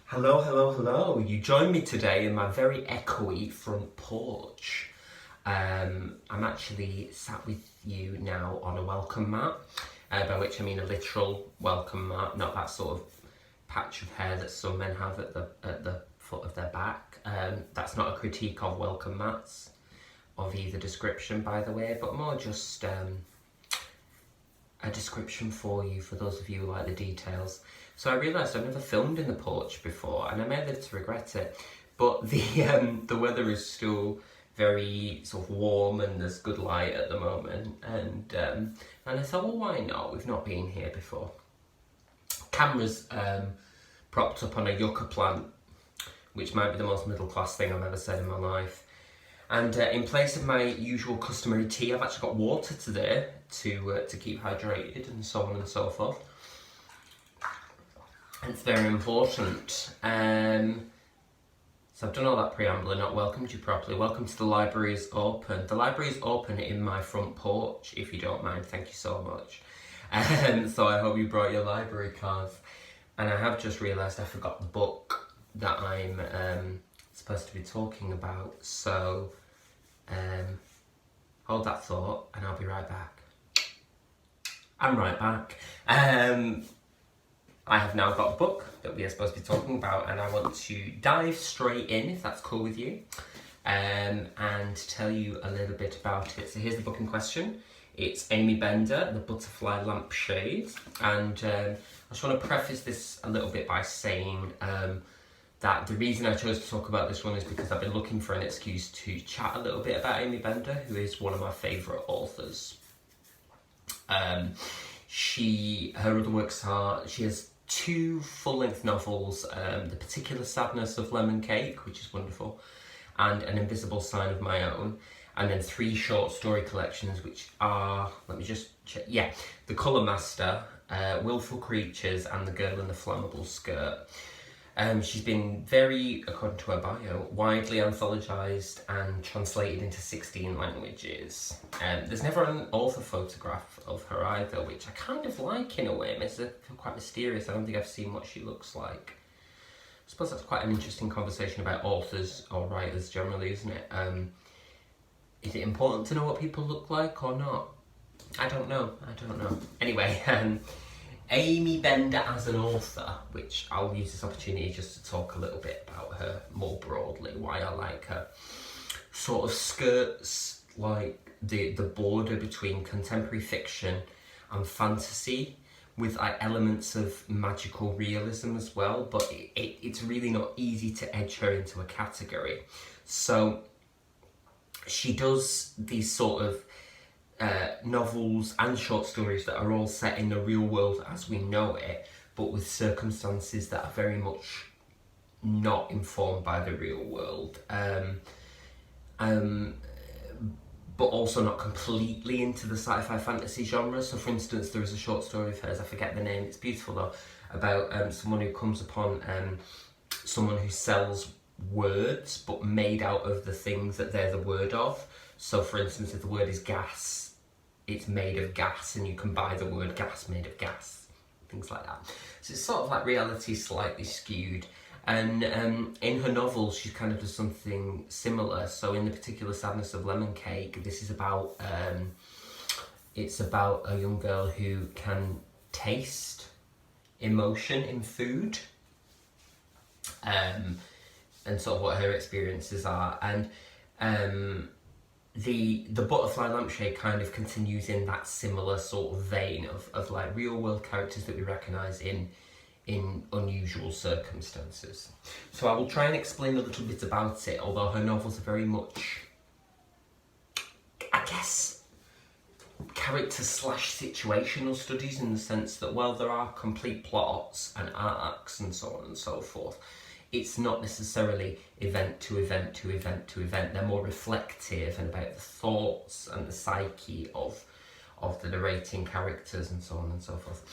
Hello, hello, hello. You join me today in my very echoey front porch. I'm actually sat with you now on a welcome mat, by which I mean a literal welcome mat, not that sort of patch of hair that some men have at the foot of their back. That's not a critique of welcome mats of either description, by the way, but more just a description for you, for those of you who like the details. So I realised I've never filmed in the porch before, and I may live to regret it, but the weather is still very sort of warm and there's good light at the moment, and I thought, well, why not? We've not been here before. Camera's propped up on a yucca plant, which might be the most middle class thing I've ever said in my life. And in place of my usual customary tea, I've actually got water today to keep hydrated and so on and so forth. It's very important. So I've done all that preamble and not welcomed you properly. Welcome to The Library is Open. The library is open in my front porch, if you don't mind. Thank you so much. So I hope you brought your library cards. And I have just realised I forgot the book that I'm supposed to be talking about. So hold that thought and I'll be right back. I'm right back. I have now got a book that we are supposed to be talking about, and I want to dive straight in, if that's cool with you, and tell you a little bit about it. So here's the book in question. It's Aimee Bender, The Butterfly Lampshade, and I just want to preface this a little bit by saying that the reason I chose to talk about this one is because I've been looking for an excuse to chat a little bit about Aimee Bender, who is one of my favourite authors. Her other works are, she has 2 full-length novels, The Particular Sadness of Lemon Cake, which is wonderful, and An Invisible Sign of My Own, and then 3 short story collections, which are, let me just check, yeah, The Colour Master, Willful Creatures, and The Girl in the Flammable Skirt. She's been very, according to her bio, widely anthologised and translated into 16 languages. There's never an author photograph of her either, which I kind of like in a way. It makes her feel quite mysterious. I don't think I've seen what she looks like. I suppose that's quite an interesting conversation about authors or writers generally, isn't it? Is it important to know what people look like or not? I don't know. Anyway, Aimee Bender as an author, which I'll use this opportunity just to talk a little bit about her more broadly, why I like her. Sort of skirts like the border between contemporary fiction and fantasy, with like elements of magical realism as well, but it's really not easy to edge her into a category. So she does these sort of novels and short stories that are all set in the real world as we know it, but with circumstances that are very much not informed by the real world, but also not completely into the sci-fi fantasy genre. So for instance, there is a short story of hers, I forget the name, it's beautiful though, about someone who comes upon someone who sells words but made out of the things that they're the word of. So for instance, if the word is gas, it's made of gas, and you can buy the word gas made of gas, things like that. So it's sort of like reality slightly skewed. And in her novels, she kind of does something similar. So in The Particular Sadness of Lemon Cake, this is about, it's about a young girl who can taste emotion in food, and sort of what her experiences are. And the Butterfly Lampshade kind of continues in that similar sort of vein of like real world characters that we recognise in unusual circumstances. So I will try and explain a little bit about it, although her novels are very much, I guess, character/situational studies, in the sense that while there are complete plots and arcs and so on and so forth, it's not necessarily event to event to event to event. They're more reflective and about the thoughts and the psyche of the narrating characters and so on and so forth.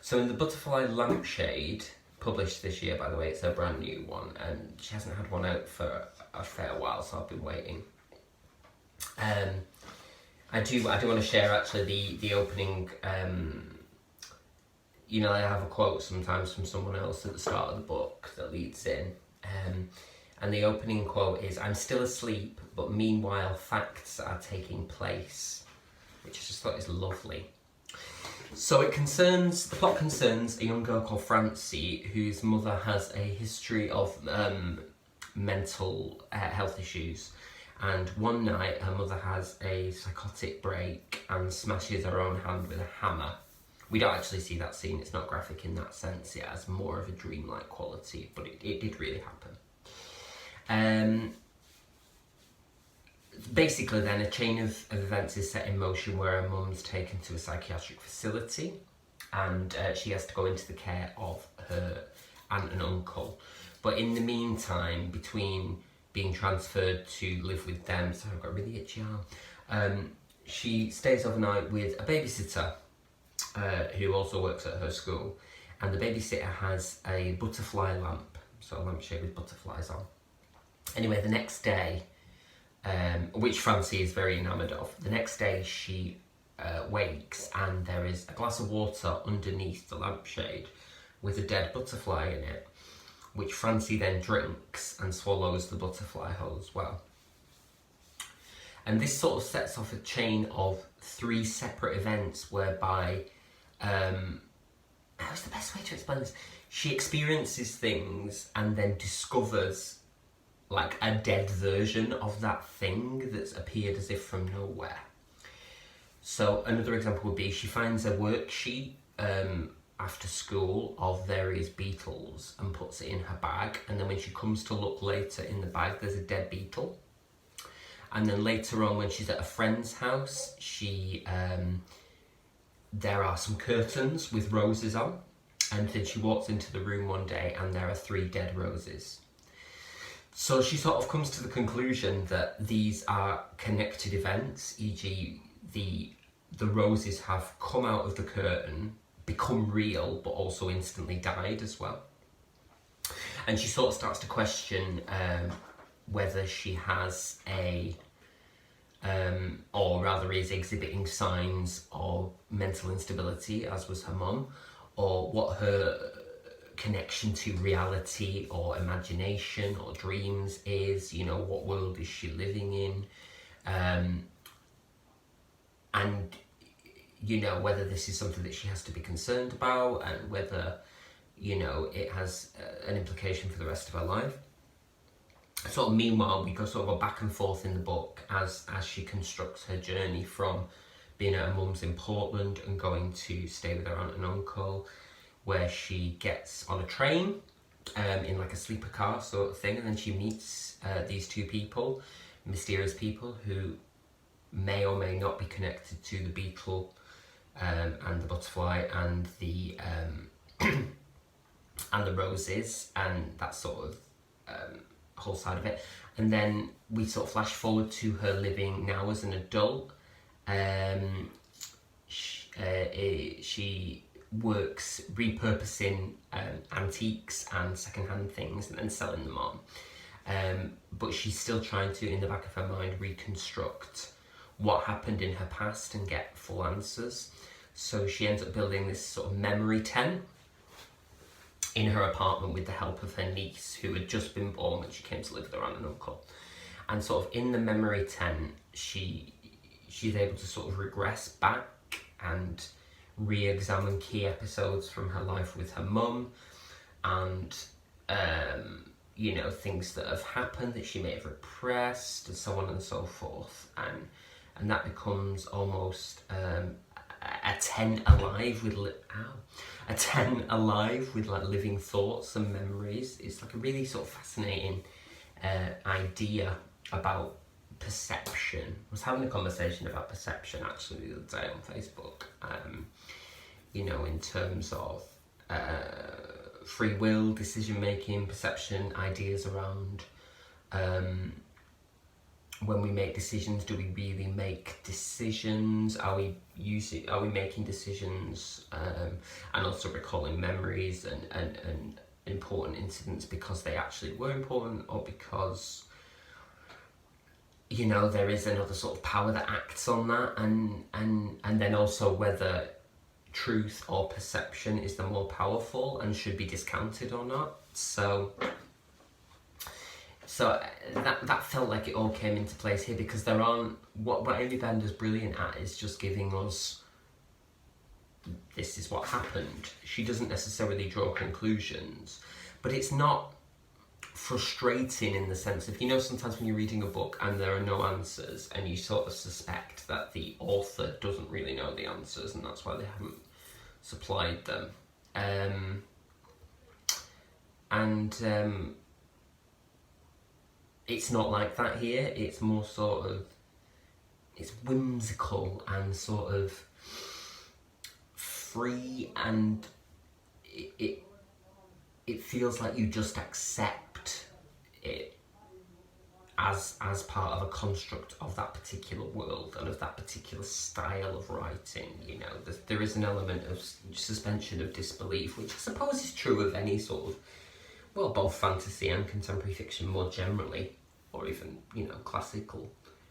So in The Butterfly Lampshade, published this year by the way, it's a brand new one, and she hasn't had one out for a fair while, so I've been waiting. I do want to share actually the opening you know, I have a quote sometimes from someone else at the start of the book that that leads in. And the opening quote is, "I'm still asleep, but meanwhile facts are taking place," which I just thought is lovely. So the plot concerns a young girl called Francie, whose mother has a history of mental health issues. And one night her mother has a psychotic break and smashes her own hand with a hammer. We don't actually see that scene, it's not graphic in that sense, it has more of a dreamlike quality, but it did really happen. Basically then a chain of events is set in motion where her mum's taken to a psychiatric facility, and she has to go into the care of her aunt and uncle. But in the meantime, between being transferred to live with them, so I've got a really itchy arm, she stays overnight with a babysitter who also works at her school, and the babysitter has a butterfly lamp, so a lampshade with butterflies on. Anyway, the next day, which Francie is very enamoured of, the next day she wakes and there is a glass of water underneath the lampshade with a dead butterfly in it, which Francie then drinks and swallows the butterfly whole as well. And this sort of sets off a chain of 3 separate events whereby, how's the best way to explain this? She experiences things and then discovers like a dead version of that thing that's appeared as if from nowhere. So another example would be she finds a worksheet after school of various beetles and puts it in her bag, and then when she comes to look later in the bag there's a dead beetle. And then later on when she's at a friend's house, there are some curtains with roses on, and then she walks into the room one day and there are 3 dead roses. So she sort of comes to the conclusion that these are connected events, e.g. the roses have come out of the curtain, become real, but also instantly died as well. And she sort of starts to question whether she has or rather is exhibiting signs of mental instability, as was her mum, or what her connection to reality or imagination or dreams is, what world is she living in, and whether this is something that she has to be concerned about, and whether it has an implication for the rest of her life. Sort of meanwhile, we go back and forth in the book as she constructs her journey from being at her mum's in Portland and going to stay with her aunt and uncle, where she gets on a train in like a sleeper car sort of thing, and then she meets these 2 people, mysterious people who may or may not be connected to the beetle and the butterfly and the and the roses, and that sort of whole side of it. And then we sort of flash forward to her living now as an adult. She works repurposing antiques and secondhand things and then selling them on. But she's still trying to, in the back of her mind, reconstruct what happened in her past and get full answers. So she ends up building this sort of memory tent in her apartment with the help of her niece, who had just been born when she came to live with her aunt and uncle. And sort of in the memory tent, she's able to sort of regress back and re-examine key episodes from her life with her mum, and things that have happened that she may have repressed, and so on and so forth, and that becomes almost a tent alive with like living thoughts and memories. It's like a really sort of fascinating idea about perception. I was having a conversation about perception actually the other day on Facebook, in terms of free will, decision making, perception, ideas around when we make decisions, do we really make decisions? Are we making decisions and also recalling memories and important incidents because they actually were important, or because there is another sort of power that acts on that, and then also whether truth or perception is the more powerful and should be discounted or not. So that felt like it all came into place here, because there aren't, what Aimee Bender's brilliant at is just giving us, this is what happened. She doesn't necessarily draw conclusions, but it's not frustrating in the sense of, you know, sometimes when you're reading a book and there are no answers and you sort of suspect that the author doesn't really know the answers and that's why they haven't supplied them. It's not like that here. It's more sort of, it's whimsical and sort of free, and it feels like you just accept it as part of a construct of that particular world and of that particular style of writing. You know, there is an element of suspension of disbelief, which I suppose is true of any sort of, well, both fantasy and contemporary fiction more generally, or even, you know, classical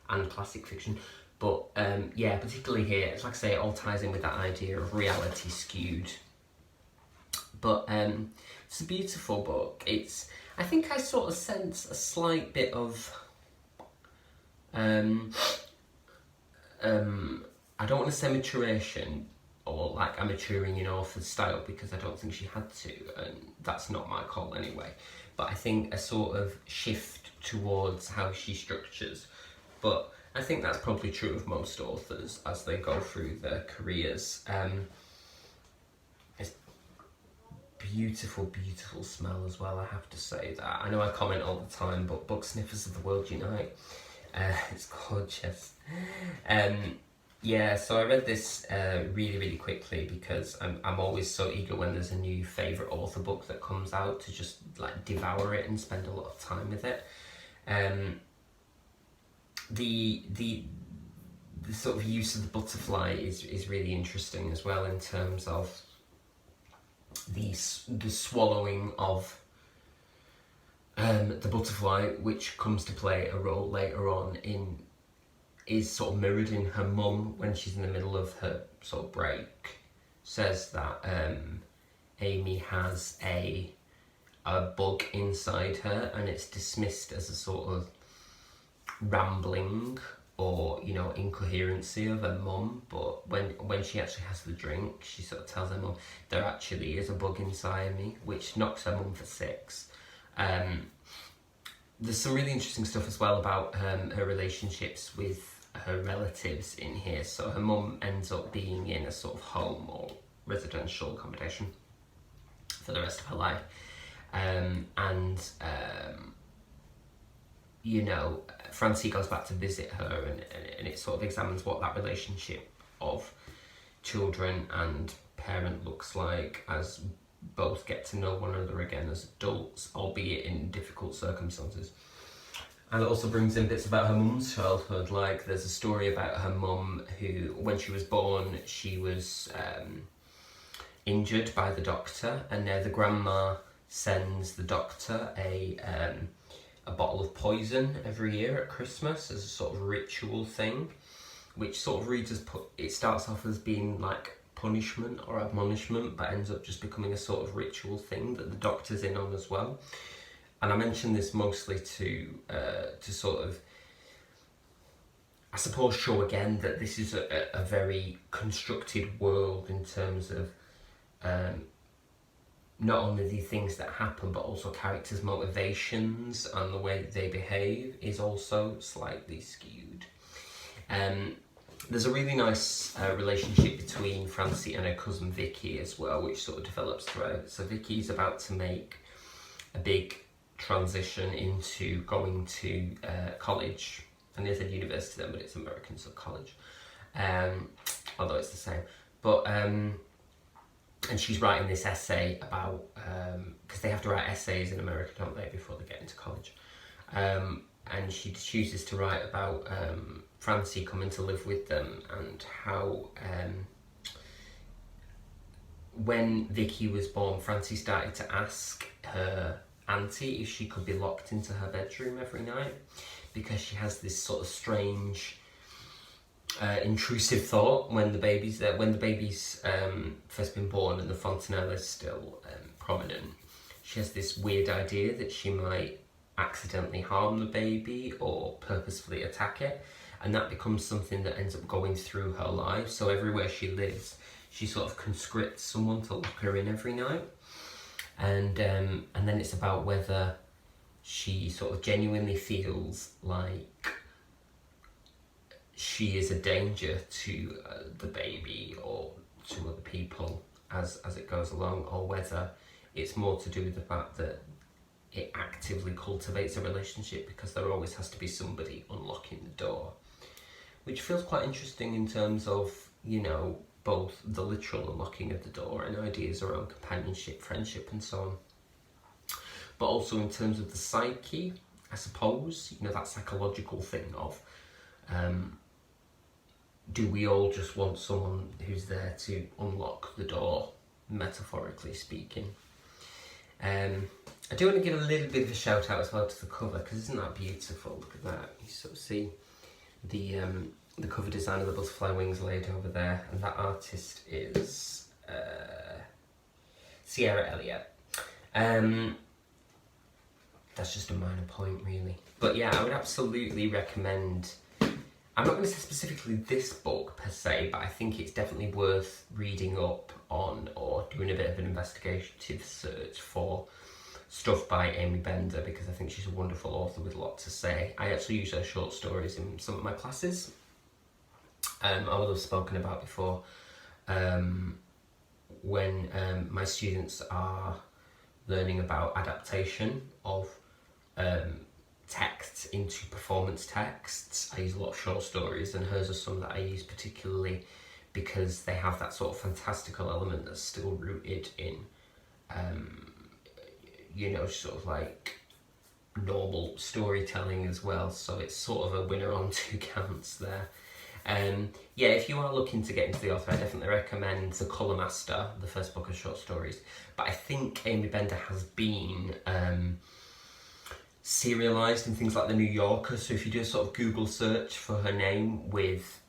and classic fiction. But yeah, particularly here, it's like I say, it all ties in with that idea of reality skewed. But it's a beautiful book. I think I sort of sense a slight bit of, I don't want to say maturation, or like a maturing in author's style, because I don't think she had to, and that's not my call anyway. But I think a sort of shift towards how she structures. But I think that's probably true of most authors as they go through their careers. It's beautiful, beautiful smell as well, I have to say that. I know I comment all the time, but book sniffers of the world unite. It's gorgeous. Yeah, so I read this really, really quickly, because I'm always so eager when there's a new favourite author book that comes out to just like devour it and spend a lot of time with it. The sort of use of the butterfly is really interesting as well, in terms of the swallowing of the butterfly, which comes to play a role later on is sort of mirrored in her mum when she's in the middle of her sort of break, says that Aimee has a bug inside her, and it's dismissed as a sort of rambling or, you know, incoherency of her mum. But when she actually has the drink, she sort of tells her mum there actually is a bug inside me, which knocks her mum for six. There's some really interesting stuff as well about her relationships with her relatives in here. So her mum ends up being in a sort of home or residential accommodation for the rest of her life. You know, Francie goes back to visit her, and it sort of examines what that relationship of children and parent looks like as both get to know one another again as adults, albeit in difficult circumstances. And it also brings in bits about her mum's childhood. Like, there's a story about her mum who, when she was born, she was injured by the doctor, and now the grandma sends the doctor a bottle of poison every year at Christmas as a sort of ritual thing, which sort of reads as, it starts off as being like punishment or admonishment, but ends up just becoming a sort of ritual thing that the doctor's in on as well. And I mention this mostly to sort of, I suppose, show again that this is a very constructed world in terms of not only the things that happen, but also characters' motivations and the way that they behave is also slightly skewed. There's a really nice relationship between Francie and her cousin Vicky as well, which sort of develops throughout. So Vicky's about to make a big transition into going to college, and they said university then, but it's American, so college, although it's the same. But and she's writing this essay about, because they have to write essays in America, don't they, before they get into college, and she chooses to write about Francie coming to live with them, and how when Vicky was born, Francie started to ask her auntie if she could be locked into her bedroom every night, because she has this sort of strange intrusive thought when the baby's first been born and the fontanelle is still prominent. she has this weird idea that she might accidentally harm the baby or purposefully attack it, and that becomes something that ends up going through her life. So everywhere she lives, she sort of conscripts someone to lock her in every night, and then it's about whether she sort of genuinely feels like she is a danger to the baby or to other people as it goes along, or whether it's more to do with the fact that it actively cultivates a relationship because there always has to be somebody unlocking the door, which feels quite interesting in terms of, you know, both the literal unlocking of the door and ideas around companionship, friendship and so on, but also in terms of the psyche, I suppose, you know, that psychological thing of do we all just want someone who's there to unlock the door, metaphorically speaking. I do want to give a little bit of a shout out as well to the cover, because isn't that beautiful? Look at that. You sort of see the cover design of the butterfly wings laid over there, and that artist is Sierra Elliott. That's just a minor point really. But yeah, I would absolutely recommend, I'm not going to say specifically this book per se, but I think it's definitely worth reading up on or doing a bit of an investigative search for stuff by Aimee Bender, because I think she's a wonderful author with a lot to say. I actually use her short stories in some of my classes. I will have spoken about before when my students are learning about adaptation of texts into performance texts. I use a lot of short stories, and hers are some that I use particularly because they have that sort of fantastical element that's still rooted in you know, sort of like normal storytelling as well, so it's sort of a winner on two counts there. Yeah, if you are looking to get into the author, I definitely recommend The Colour Master, the first book of short stories, but I think Aimee Bender has been serialised in things like The New Yorker, so if you do a sort of Google search for her name with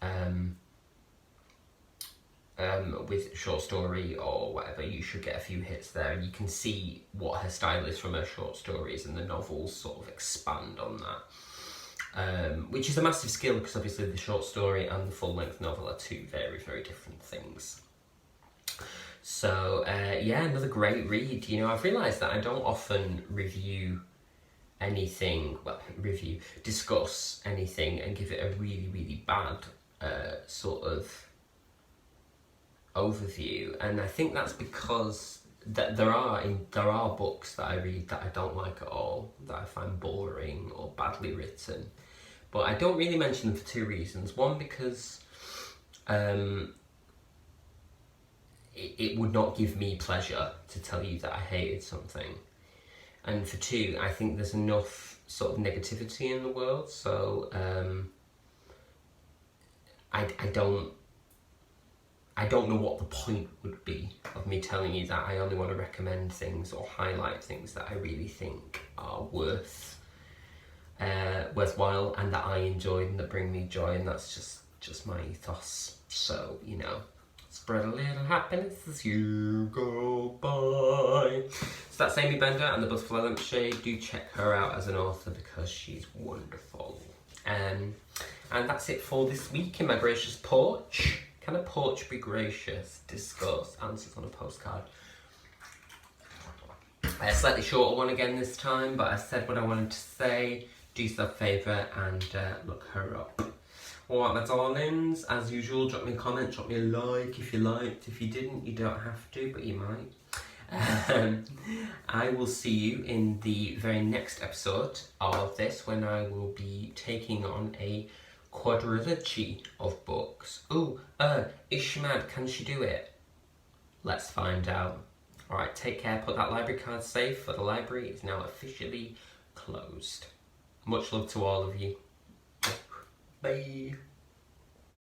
short story or whatever, you should get a few hits there, and you can see what her style is from her short stories, and the novels sort of expand on that, which is a massive skill, because obviously the short story and the full-length novel are two very, very different things. So yeah, another great read. You know, I've realised that I don't often discuss anything and give it a really, really bad sort of overview, and I think that's because that there are books that I read that I don't like at all, that I find boring or badly written, but I don't really mention them for two reasons. One, because it would not give me pleasure to tell you that I hated something, and for two, I think there's enough sort of negativity in the world, so I don't know what the point would be of me telling you that. I only want to recommend things or highlight things that I really think are worthwhile and that I enjoyed and that bring me joy, and that's just my ethos. So, you know, spread a little happiness as you go by. So that's Aimee Bender and the Butterfly Lampshade. Do check her out as an author because she's wonderful. And that's it for this week in my gracious porch. Can a porch be gracious? Discuss. Answers on a postcard. A slightly shorter one again this time, but I said what I wanted to say. Do yourself a favour and look her up. Alright, my darlings, as usual, drop me a comment, drop me a like if you liked. If you didn't, you don't have to, but you might. I will see you in the very next episode of this, when I will be taking on a quadrilogy of books. Ooh, is she mad? Can she do it? Let's find out. Alright, take care, put that library card safe, for the library is now officially closed. Much love to all of you. Bye.